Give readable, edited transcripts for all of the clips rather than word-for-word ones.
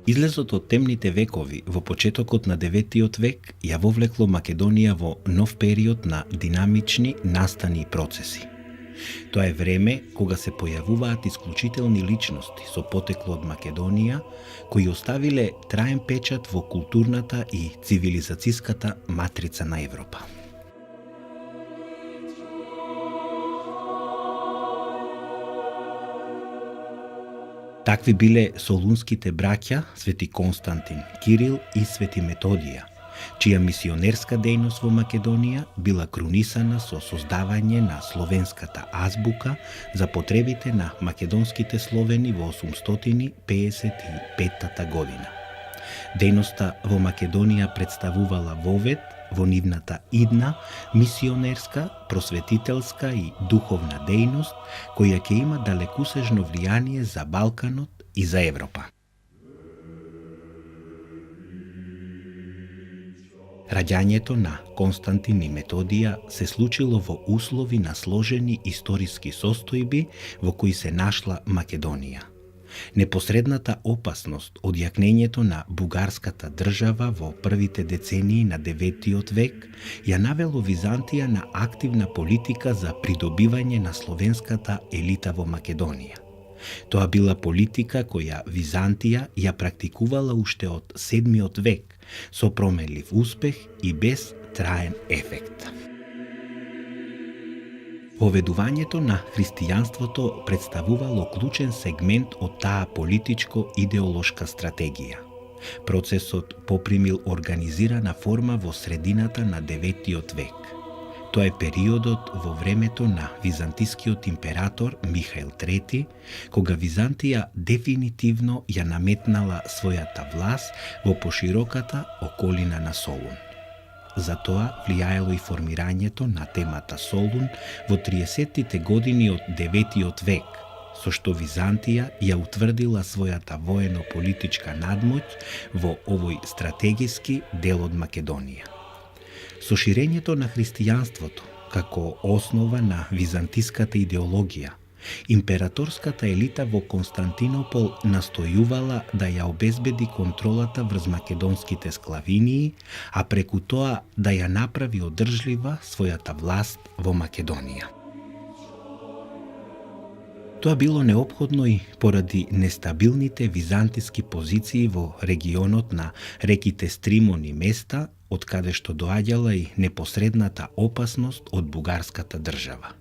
Излезот од темните векови во почетокот на 9 век ја вовлекло Македонија во нов период на динамични настани и процеси. Тоа е време кога се појавуваат исклучителни личности со потекло од Македонија, кои оставиле траен печат во културната и цивилизацијската матрица на Европа. Такви биле солунските браќа Свети Константин, Кирил и Свети Методија, чија мисионерска дејност во Македонија била крунисана со создавање на словенската азбука за потребите на македонските словени во 855 година. Дејноста во Македонија представувала вовед во нивната идна, мисионерска, просветителска и духовна дејност, која ќе има далекусежно влијание за Балканот и за Европа. Раѓањето на Константин и Методија се случило во услови на сложени историски состојби во кои се нашла Македонија. Непосредната опасност од јакнењето на бугарската држава во првите децении на 9 век ја навело Византија на активна политика за придобивање на словенската елита во Македонија. Тоа била политика која Византија ја практикувала уште од 7 век, со променлив успех и без траен ефект. Воведувањето на христијанството представувало клучен сегмент од таа политичко-идеолошка стратегија. Процесот попримил организирана форма во средината на 9 век. Тоа е периодот во времето на византискиот император Михаил III, кога Византија дефинитивно ја наметнала својата власт во пошироката околина на Солун. Затоа влијаело и формирањето на темата Солун во 30-тите години од 9 век, со што Византија ја утврдила својата воено-политичка надмоќ во овој стратегиски дел од Македонија. Со ширењето на христијанството како основа на византиската идеологија, императорската елита во Константинопол настојувала да ја обезбеди контролата врз македонските склавинии, а преку тоа да ја направи одржлива својата власт во Македонија. Тоа било неопходно и поради нестабилните византиски позиции во регионот на реките Стримон и Места, од каде што доаѓала и непосредната опасност од бугарската држава.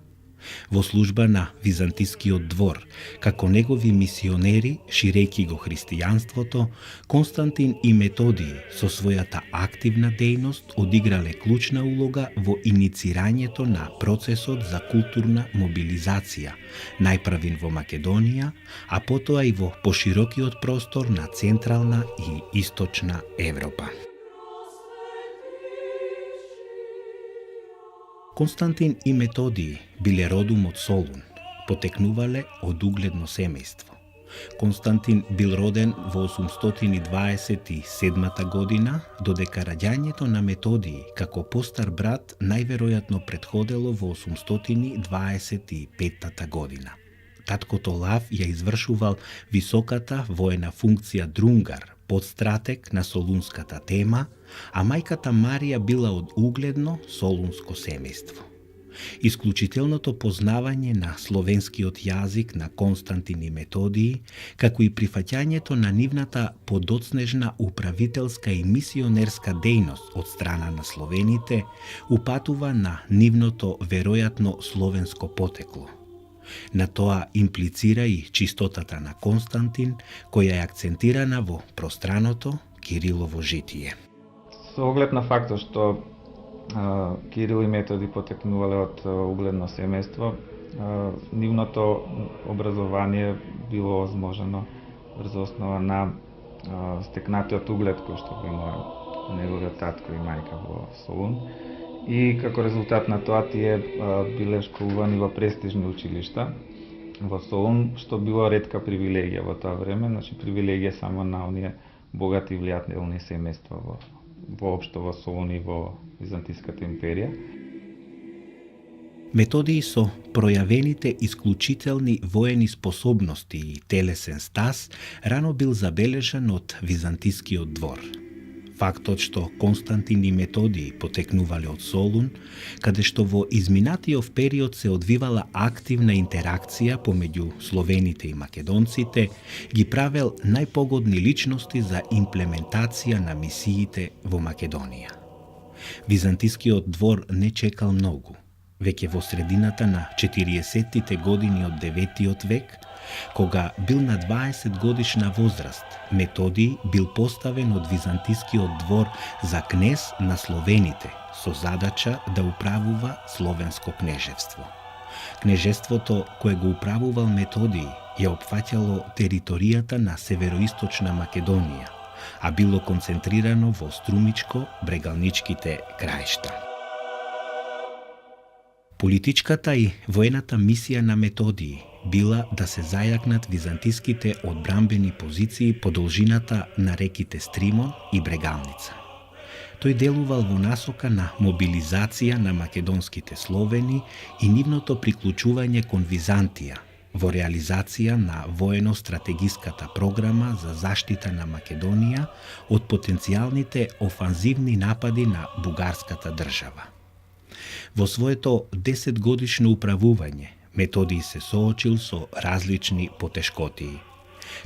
Во служба на византискиот двор, како негови мисионери, ширејќи го христијанството, Константин и Методиј со својата активна дејност одиграле клучна улога во иницирањето на процесот за културна мобилизација, најпрвин во Македонија, а потоа и во поширокиот простор на Централна и Источна Европа. Константин и Методиј биле родом од Солун, потекнувале од угледно семејство. Константин бил роден во 827 година, додека раѓањето на Методиј како постар брат најверојатно претходело во 825 година. Таткото Лав ја извршувал високата воена функција друнгар, подстратег на солунската тема, а мајката Марија била од угледно солунско семејство. Исклучителното познавање на словенскиот јазик на Константин и Методиј, како и прифаќањето на нивната подоцнежна управителска и мисионерска дејност од страна на словените, упатува на нивното веројатно словенско потекло. На тоа имплицира и чистотата на Константин, која е акцентирана во пространото Кирилово житие. Со оглед на фактот што Кирил и Методи потекнувале од угледно семејство, нивното образование било возможено врз основа на стекнатиот углед кој што го има неговиот татко и мајка во Солун. И како резултат на тоа тие биле школувани во престижни училишта во Солун, што било ретка привилегија во тоа време, значи привилегија само на оние богати и влијателни семејства воопшто во Солун и во Византиската империја. Методий со пројавените исклучителни воени способности и телесен стас рано бил забележан од византискиот двор. Фактот што Константин и Методий потекнувале од Солун, каде што во изминатиот период се одвивала активна интеракција помеѓу словените и македонците, ги правел најпогодни личности за имплементација на мисиите во Македонија. Византискиот двор не чекал многу. Веќе во средината на 40-тите години од 9 век, кога бил на 20 годишна возраст, Методий бил поставен од византискиот двор за кнез на словените, со задача да управува словенско кнежевство. Кнежеството кое го управувал Методий ја опфаќало територијата на североисточна Македонија, а било концентрирано во Струмичко-Брегалничките краишта. Политичката и воената мисија на Методий била да се зајакнат византиските одбранбени позиции по должината на реките Стримон и Брегалница. Тој делувал во насока на мобилизација на македонските словени и нивното приклучување кон Византија, во реализација на воено-стратегиската програма за заштита на Македонија од потенцијалните офанзивни напади на бугарската држава. Во своето 10-годишно управување, Методий се соочил со различни потешкотии.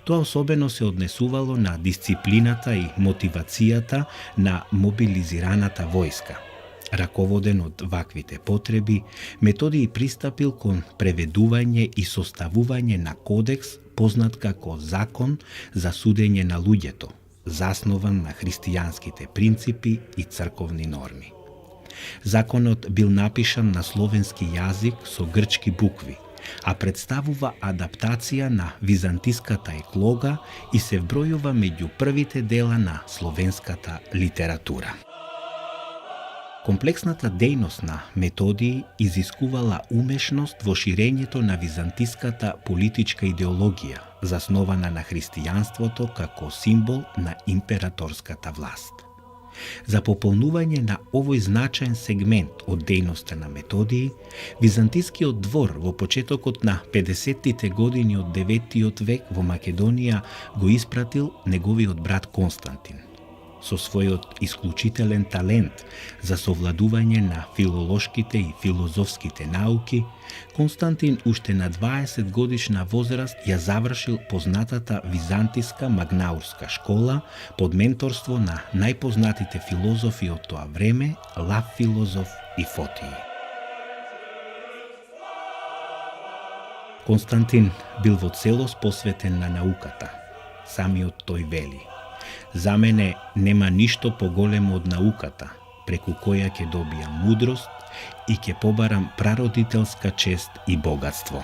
Тоа особено се однесувало на дисциплината и мотивацијата на мобилизираната војска. Раководен од ваквите потреби, Методий пристапил кон преведување и составување на кодекс познат како Закон за судење на луѓето, заснован на христијанските принципи и црковни норми. Законот бил напишан на словенски јазик со грчки букви, а представува адаптација на византиската еклога и се вбројува меѓу првите дела на словенската литература. Комплексната дејност на Методий изискувала умешност во ширењето на византиската политичка идеологија, заснована на христијанството како символ на императорската власт. За пополнување на овој значаен сегмент од дејноста на Методий, византискиот двор во почетокот на 50-тите години од 9 век во Македонија го испратил неговиот брат Константин. Со својот исклучителен талент за совладување на филолошките и филозофските науки, Константин уште на 20 годишна возраст ја завршил познатата византиска магнаурска школа под менторство на најпознатите филозофи од тоа време, Лав Филозоф и Фотиј. Константин бил во целост посветен на науката. Самиот тој вели: "За мене нема ништо поголемо од науката, преку која ќе добија мудрост и ќе побарам прародителска чест и богатство."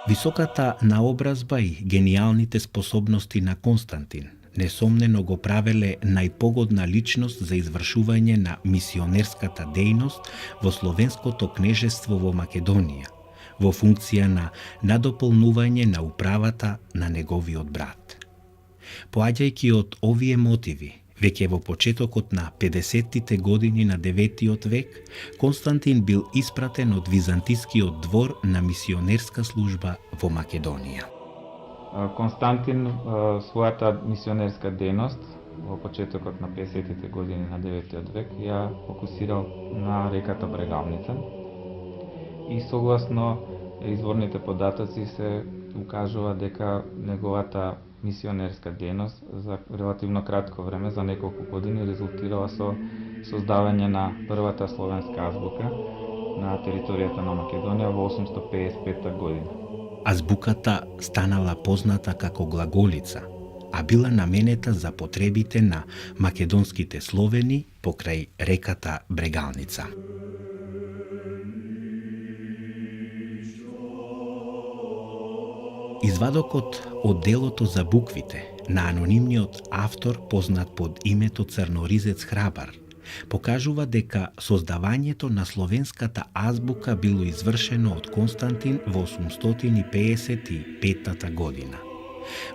Високата наобразба и гениалните способности на Константин несомнено го правеле најпогодна личност за извршување на мисионерската дејност во словенското кнежество во Македонија, во функција на надополнување на управата на неговиот брат. Поаѓајќи од овие мотиви, веќе во почетокот на 50-тите години на 9 век, Константин бил испратен од византискиот двор на мисионерска служба во Македонија. Константин својата мисионерска дејност во почетокот на 50-тите години на 9 век ја фокусирал на реката Брегалница и согласно изворните податоци се укажува дека неговата мисионерска дејност за релативно кратко време, за неколку години, резултирала со создавање на првата словенска азбука на територијата на Македонија во 855 година. Азбуката станала позната како глаголица, а била наменета за потребите на македонските словени покрај реката Брегалница. Извадокот од делото за буквите на анонимниот автор познат под името Црноризец Храбар покажува дека создавањето на словенската азбука било извршено од Константин во 855 година.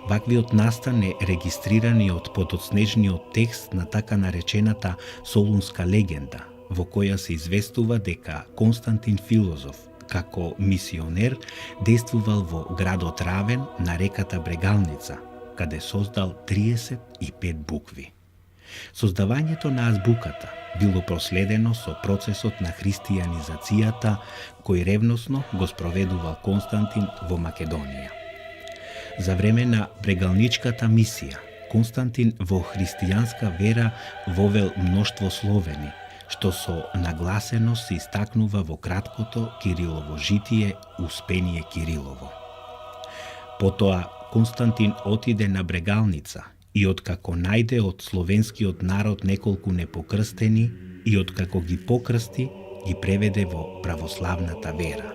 Ваквиот настан е регистриран од подоцнежниот текст на така наречената Солунска легенда, во која се известува дека Константин Филозоф, како мисионер, действувал во градот Равен на реката Брегалница, каде создал 35 букви. Создавањето на азбуката било проследено со процесот на христијанизацијата кој ревносно го спроведувал Константин во Македонија. За време на брегалничката мисија, Константин во христијанска вера вовел мноштво словени, што со нагласеност се истакнува во краткото Кирилово житие Успение Кирилово. Потоа Константин отиде на Брегалница и откако најде од словенскиот народ неколку непокрстени и откако ги покрсти, ги преведе во православната вера.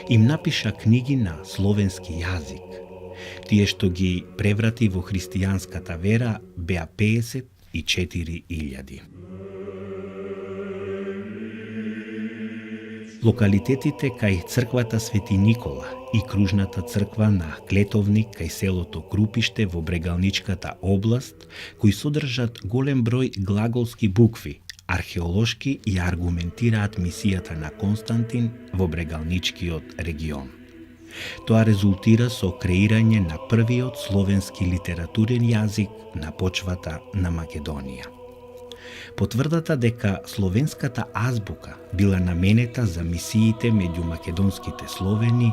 Им напиша книги на словенски јазик. Тие што ги преврати во христијанската вера беа 54.000. Локалитетите кај црквата Свети Никола и кружната црква на Клетовник кај селото Крупиште во Брегалничката област, кои содржат голем број глаголски букви, археолошки и аргументираат мисијата на Константин во Брегалничкиот регион. Тоа резултира со креирање на првиот словенски литературен јазик на почвата на Македонија. Потврдата дека словенската азбука била наменета за мисиите меѓу македонските словени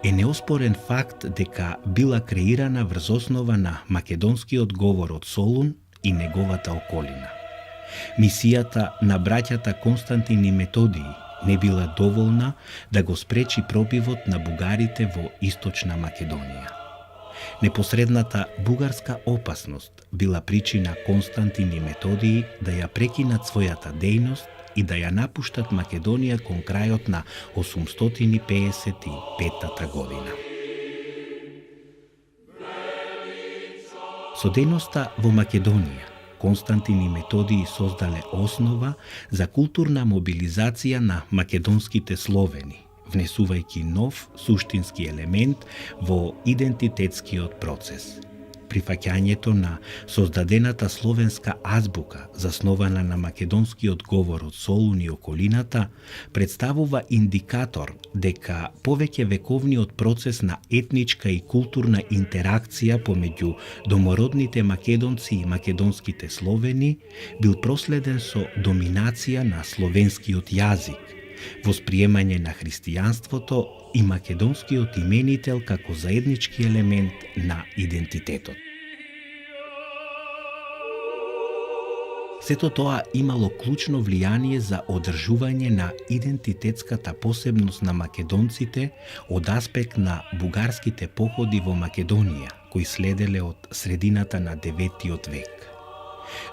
е неоспорен факт дека била креирана врз основа на македонскиот говор од Солун и неговата околина. Мисијата на браќата Константин и Методиј не била доволна да го спречи пробивот на бугарите во Источна Македонија. Непосредната бугарска опасност била причина Константин и Методиј да ја прекинат својата дејност и да ја напуштат Македонија кон крајот на 855 година. Со дејноста во Македонија, Константин и Методиј создале основа за културна мобилизација на македонските словени, внесувајќи нов суштински елемент во идентитетскиот процес. Прифаќањето на создадената словенска азбука, заснована на македонскиот говор од Солун и околината, представува индикатор дека повеќе вековниот процес на етничка и културна интеракција помеѓу домородните македонци и македонските словени бил проследен со доминација на словенскиот јазик, восприемање на христијанството и македонскиот именител како заеднички елемент на идентитетот. Сето тоа имало клучно влијание за одржување на идентитетската посебност на македонците од аспект на бугарските походи во Македонија, кои следеле од средината на 9 век.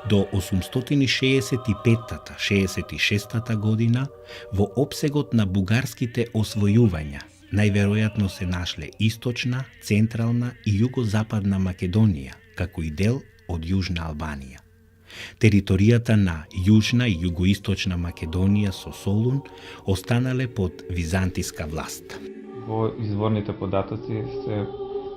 До 865-66 година, во опсегот на бугарските освојувања, најверојатно се нашле Источна, Централна и Југозападна Македонија, како и дел од Јужна Албанија. Територијата на Јужна и Југоисточна Македонија со Солун останале под византиска власт. Во изворните податоци се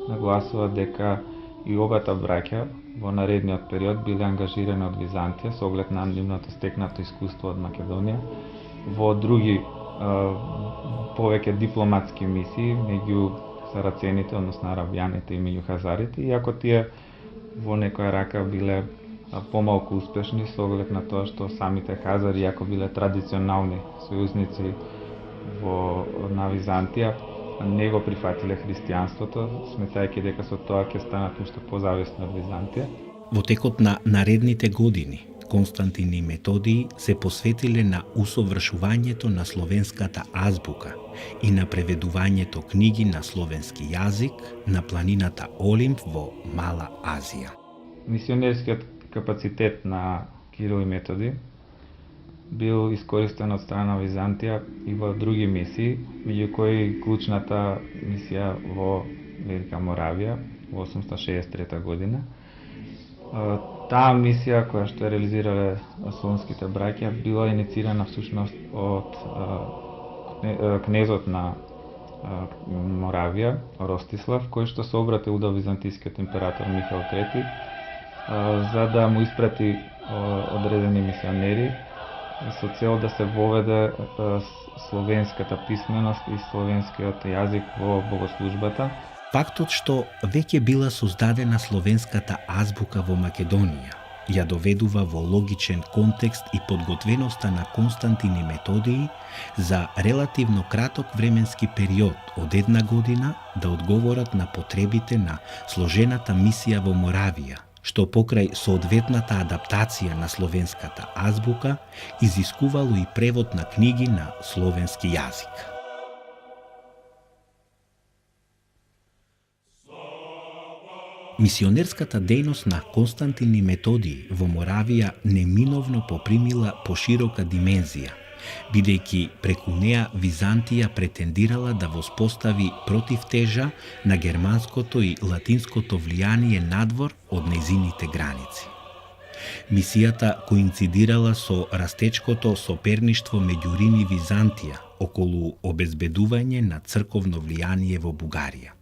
нагласува дека и обата браќа во наредниот период биле ангажирани од Византија со оглед на нивното стекнато искуство од Македонија во други повеќе дипломатски мисии меѓу сарацените, односно арабјаните и меѓу хазарите, иако тие во некоја рака биле помалку успешни со оглед на тоа што самите хазари, иако биле традиционални сојузници на Византија, не го прифатиле христијанството, сметајќи дека со тоа ќе станат уште позависни од Византија. Во текот на наредните години, Константин и Методий се посветиле на усовршувањето на словенската азбука и на преведувањето книги на словенски јазик на планината Олимп во Мала Азија. Мисионерскиот капацитет на Кирил и Методи бил искористен од страна Византија и во други мисии, меѓу кои клучната мисија во Велика Моравија во 863 година. Таа мисија која што реализирале слонските браќа била инициирана всушност од кнезот на Моравија, Ростислав, кој што се обратил до византискиот император Михаил III за да му испрати одредени мисионери со цел да се воведе словенската писменост и словенскиот јазик во богослужбата. Фактот што веќе била создадена словенската азбука во Македонија ја доведува во логичен контекст и подготвеноста на Константин и Методий за релативно краток временски период од една година да одговорат на потребите на сложената мисија во Моравија, што покрај соодветната адаптација на словенската азбука изискувало и превод на книги на словенски јазик. Мисионерската дејност на Константин и Методий во Моравија неминовно попримила поширока димензија, бидејќи преку неа Византија претендирала да воспостави противтежа на германското и латинското влијание надвор од нејзините граници. Мисијата коинцидирала со растечкото соперништво меѓу Рим и Византија околу обезбедување на црковно влијание во Бугарија.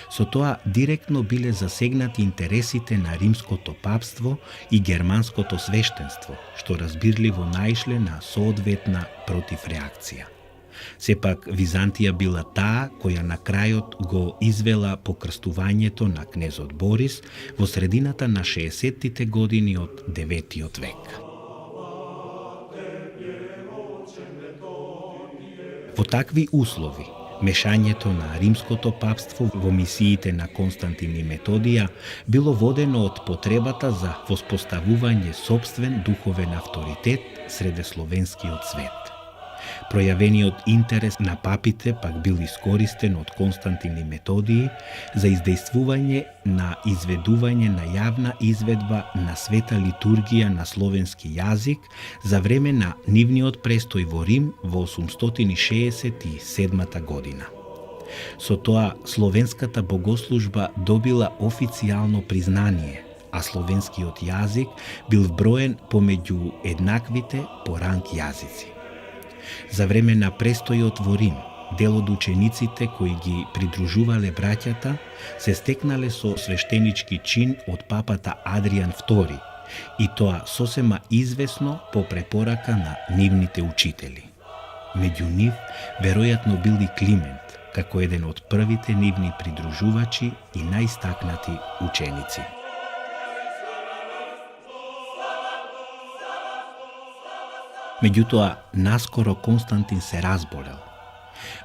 Со тоа директно биле засегнати интересите на римското папство и германското свештенство, што разбирливо наишле на соодветна противреакција. Сепак Византија била таа која на крајот го извела покрстувањето на кнезот Борис во средината на 60-тите години од 9 век. Во такви услови, мешањето на римското папство во мисиите на Константин и Методија било водено од потребата за воспоставување сопствен духовен авторитет среде словенскиот свет. Пројавениот интерес на папите пак бил искористен од Константин и Методий за издействување на изведување на јавна изведба на света литургија на словенски јазик за време на нивниот престој во Рим во 867 година. Со тоа словенската богослужба добила официјално признание, а словенскиот јазик бил вброен помеѓу еднаквите по ранг јазици. За време на престојот во Рим, дел од учениците кои ги придружувале браќата се стекнале со свештенички чин од папата Адријан II, и тоа сосема извесно по препорака на нивните учители. Меѓу нив веројатно бил и Климент, како еден од првите нивни придружувачи и најстакнати ученици. Меѓутоа, наскоро Константин се разболел.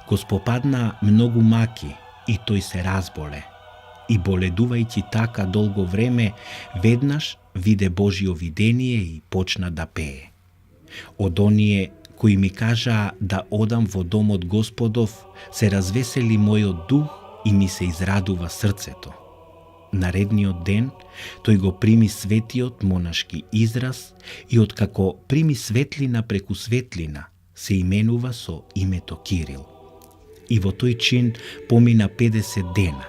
Го спопадна многу маки и тој се разболе. И боледувајќи така долго време, веднаш виде Божјо видение и почна да пее. Од оние кои ми кажаа да одам во домот Господов, се развесели мојот дух и ми се израдува срцето. Наредниот ден, тој го прими светиот монашки израз и откако прими светлина преку светлина, се именува со името Кирил. И во тој чин помина 50 дена,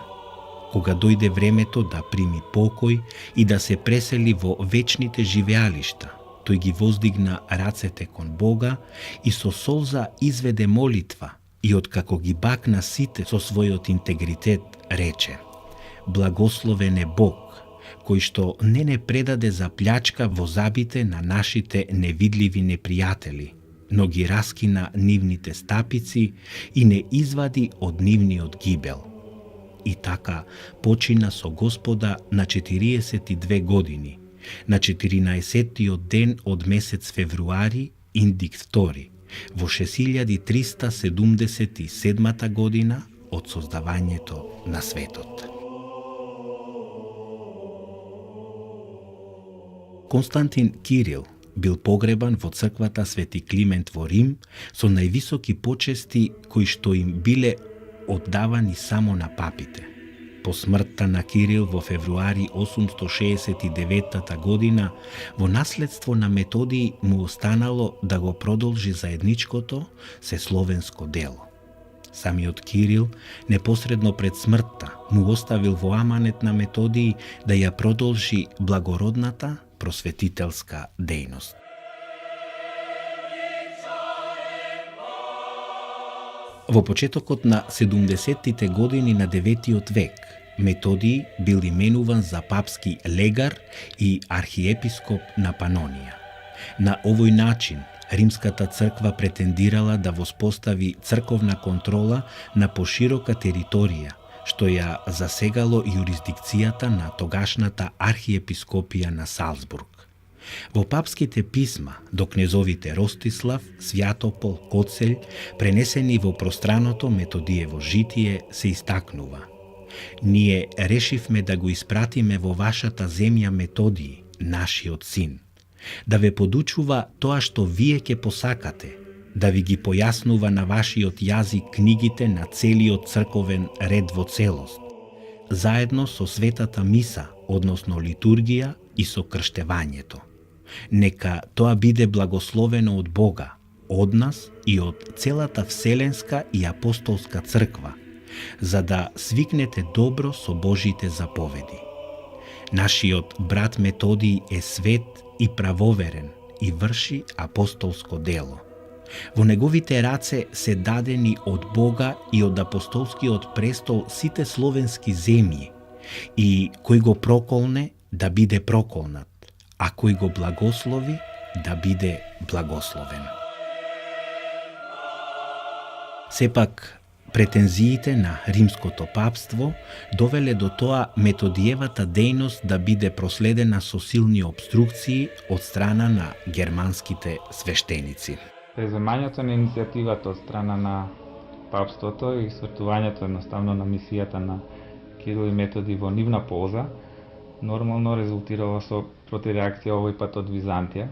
кога дојде времето да прими покој и да се пресели во вечните живеалишта, тој ги воздигна рацете кон Бога и со солза изведе молитва и откако ги бакна сите со својот интегритет, рече: Благословен е Бог, кој што не предаде за плячка во забите на нашите невидливи непријатели, но ги раскина нивните стапици и не извади од нивниот гибел. И така почина со Господа на 42 години, на 14-тиот ден од месец февруари, Индикт II, во 6377 година од создавањето на светот. Константин Кирил бил погребан во црквата Свети Климент во Рим со највисоки почести кои што им биле оддавани само на папите. По смртта на Кирил во февруари 869 година, во наследство на Методий му останало да го продолжи заедничкото сесловенско дело. Самиот Кирил, непосредно пред смртта, му оставил во аманет на Методий да ја продолжи благородната просветителска дејност. Во почетокот на 70-тите години на 9 век, Методий бил именуван за папски легар и архиепископ на Панонија. На овој начин, Римската црква претендирала да воспостави црковна контрола на поширока територија, што ја засегало јурисдикцијата на тогашната архиепископија на Салцбург. Во папските писма до кнезовите Ростислав, Свјатопол, Коцелј, пренесени во пространото Методиево житие, се истакнува: ние решивме да го испратиме во вашата земја Методиј, нашиот син, да ве подучува тоа што вие ќе посакате, да ви ги појаснува на вашиот јазик книгите на целиот црковен ред во целост, заедно со светата миса, односно литургија и со крштевањето. Нека тоа биде благословено од Бога, од нас и од целата Вселенска и Апостолска црква, за да свикнете добро со Божите заповеди. Нашиот брат Методий е свет и правоверен и врши апостолско дело. Во неговите раце се дадени од Бога и од апостолскиот престол сите словенски земји, и кој го проколне да биде проколнат, а кој го благослови да биде благословен. Сепак, претензиите на Римското папство довеле до тоа Методиевата дејност да биде проследена со силни обструкции од страна на германските свештеници. Преземањето на иницијативата од страна на папството и свртувањето едноставно на мисијата на Кирил и Методий во нивна полза нормално резултирало со протиреакција овој пат од Византија,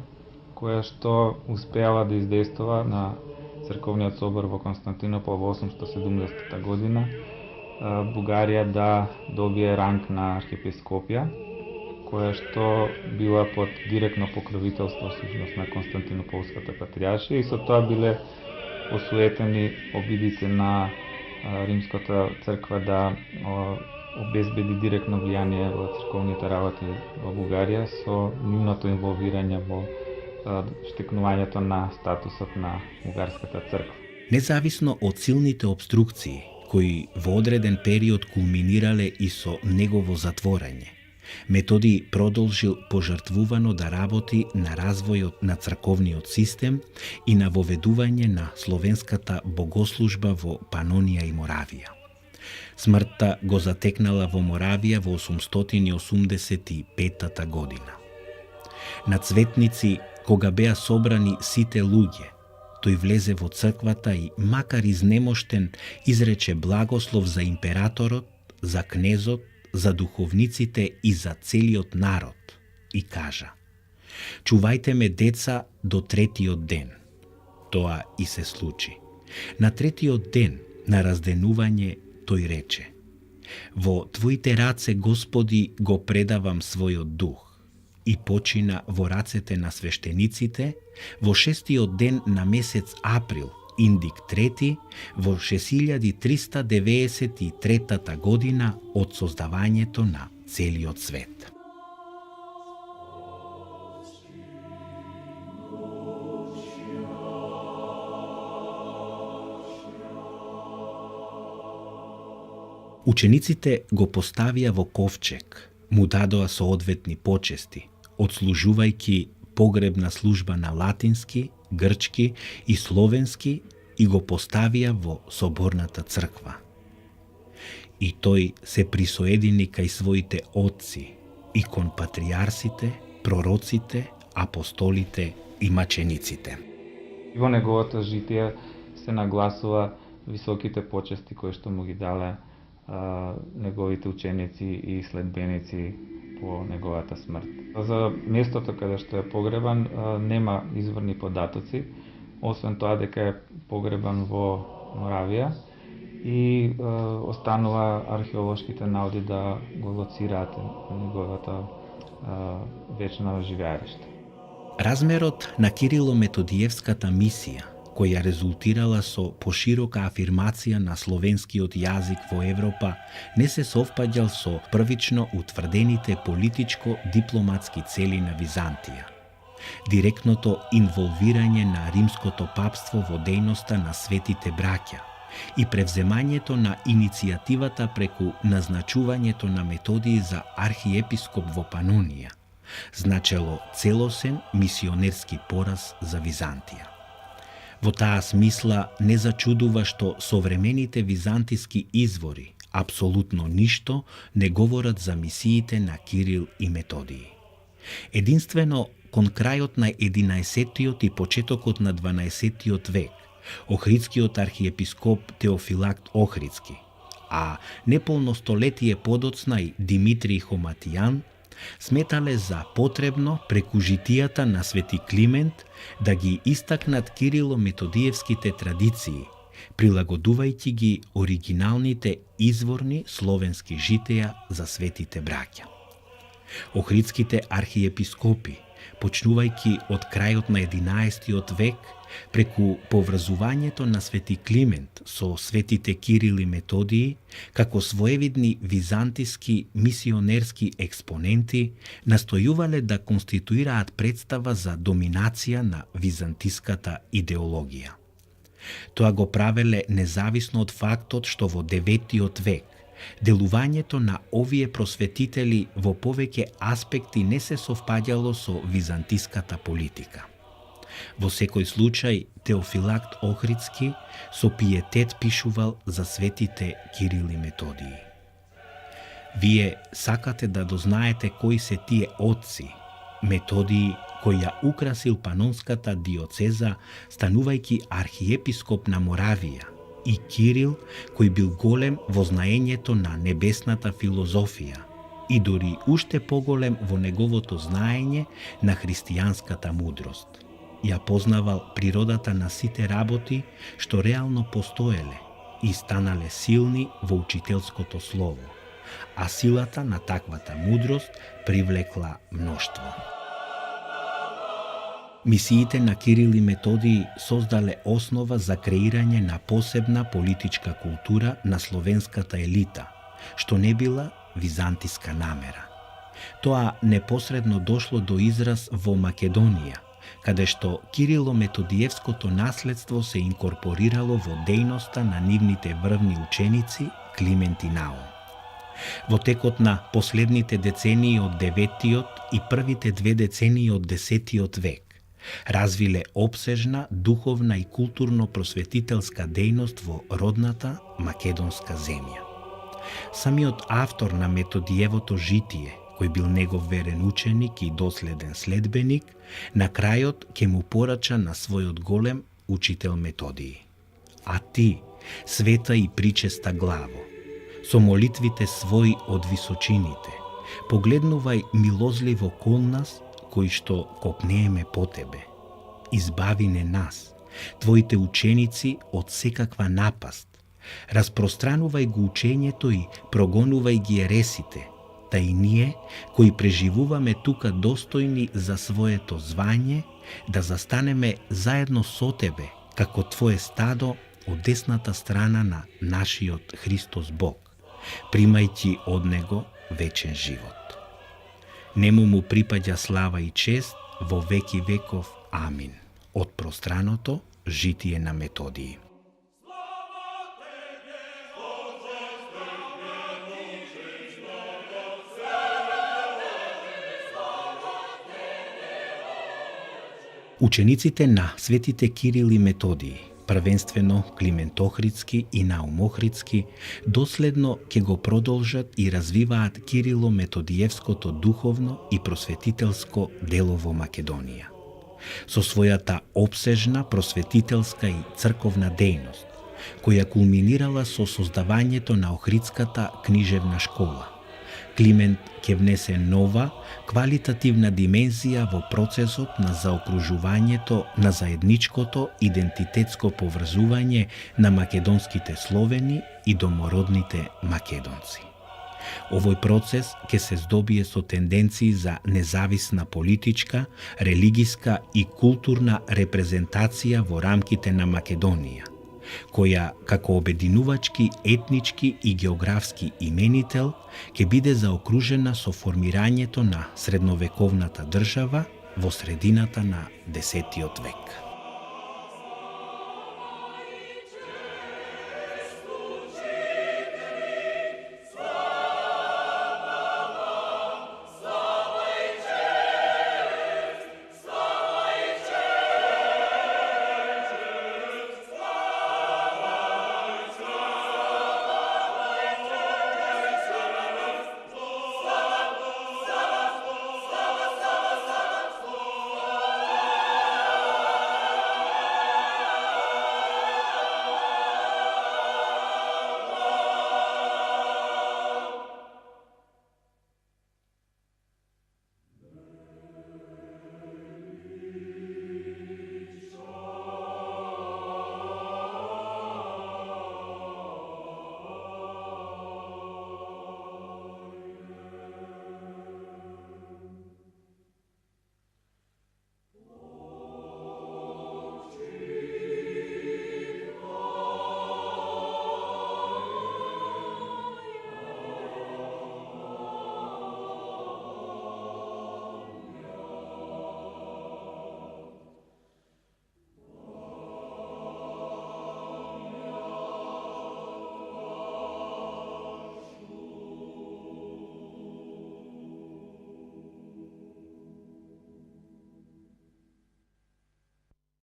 која што успеала да издействува на Црковниот собор во Константинопол во 870 година Бугарија да добие ранг на архиепископија, која што била под директно покровителство всушност на Константинополската патријаршија, и со тоа биле осуетени обидите на Римската црква да обезбеди директно влијание во црковните работи во Бугарија со нивното инволвирање во штекнувањето на статусот на бугарската црква. Независно од силните обструкции, кои во одреден период кулминирале и со негово затворање, Методий продолжил пожртвувано да работи на развојот на црковниот систем и на воведување на словенската богослужба во Панонија и Моравија. Смртта го затекнала во Моравија во 885 година. На Цветници, кога беа собрани сите луѓе, тој влезе во црквата и, макар изнемоштен, изрече благослов за императорот, за кнезот, за духовниците и за целиот народ и кажа: чувајте ме, деца, до третиот ден. Тоа и се случи. На третиот ден на разденување тој рече: во твоите раце, Господи, го предавам својот дух. И почина во рацете на свештениците во 6-тиот ден на месец април, индик 3, во 6393 година од создавањето на целиот свет. Учениците го поставија во ковчег, му дадоа соодветни почести, отслужувајќи погребна служба на латински, грчки и словенски, и го поставија во соборната црква. И тој се присоедини кај своите отци и кон патријарсите, пророците, апостолите и мачениците. И во неговото житие се нагласува високите почести кои што му ги дале неговите ученици и следбеници по неговата смрт. За местото каде што е погребан нема изворни податоци, освен тоа дека е погребан во Моравија и останува археолошките наоди да го лоцираат неговата вечно живеариште. Размерот на Кирило-Методиевската мисија, која резултирала со поширока афирмација на словенскиот јазик во Европа, не се совпаѓал со првично утврдените политичко-дипломатски цели на Византија. Директното инволвирање на римското папство во дејноста на светите браќа и превземањето на иницијативата преку назначувањето на Методиј за архиепископ во Панонија значело целосен мисионерски пораз за Византија. Во таа смисла не зачудува што современите византиски извори апсолутно ништо не говорат за мисиите на Кирил и Методиј. Единствено кон крајот на 11-тиот и почетокот на 12-тиот век, Охридскиот архиепископ Теофилакт Охридски, а неполно столетие подоцна и Димитрий Хоматијан сметале за потребно преку житијата на Свети Климент да ги истакнат Кирило-Методиевските традиции, прилагодувајќи ги оригиналните изворни словенски житеја за светите браќа. Охридските архиепископи, почнувајќи од крајот на 11-тиот век, преку поврзувањето на Свети Климент со светите Кирил и Методиј, како своевидни византиски мисионерски експоненти, настојувале да конституираат представа за доминација на византиската идеологија. Тоа го правеле независно од фактот што во 9-тиот век делувањето на овие просветители во повеќе аспекти не се совпаѓало со византиската политика. Во секој случај, Теофилакт Охридски со пиетет пишувал за светите Кирил и Методиј. Вие сакате да дознаете кои се тие отци, Методиј кој ја украсил Панонската диоцеза, станувајќи архиепископ на Моравија, и Кирил, кој бил голем во знаењето на небесната филозофија и дори уште поголем во неговото знаење на христијанската мудрост. Ја познавал природата на сите работи што реално постоеле и станале силни во учителското слово, а силата на таквата мудрост привлекла мноштво. Мисиите на Кирил и Методиј создале основа за креирање на посебна политичка култура на словенската елита, што не била византиска намера. Тоа непосредно дошло до израз во Македонија, каде што Кирило-Методиевското наследство се инкорпорирало во дејноста на нивните врвни ученици Климент и Наум. Во текот на последните децении од 9-тиот и првите 2 децении од 10-тиот век развиле обсежна духовна и културно-просветителска дејност во родната македонска земја. Самиот автор на Методиевото житие, кој бил негов верен ученик и доследен следбеник, на крајот ќе му порача на својот голем учител Методиј: а ти, света и причеста главо, со молитвите своји од височините, погледнувај милозливо кон нас, кои што копнееме по тебе. Избави не нас, твоите ученици, од секаква напаст. Распространувај го учењето и прогонувај ги ересите, та и ние, кои преживуваме тука достојни за своето звање, да застанеме заедно со тебе, како твое стадо од десната страна на нашиот Христос Бог, примајќи од Него вечен живот. Нему му припаѓа слава и чест во веки веков. Амин. Од пространото житие на Методиј. Учениците на светите Кирил и Методиј, првенствено Климент Охридски и Наум Охридски, доследно ќе го продолжат и развиваат Кирило-Методиевското духовно и просветителско дело во Македонија. Со својата обсежна просветителска и црковна дејност, која кулминирала со создавањето на Охридската книжевна школа, Климент ќе внесе нова, квалитативна димензија во процесот на заокружувањето на заедничкото идентитетско поврзување на македонските Словени и домородните македонци. Овој процес ќе се здобие со тенденции за независна политичка, религиска и културна репрезентација во рамките на Македонија, која како обединувачки етнички и географски именител ќе биде заокружена со формирањето на средновековната држава во средината на 10 век.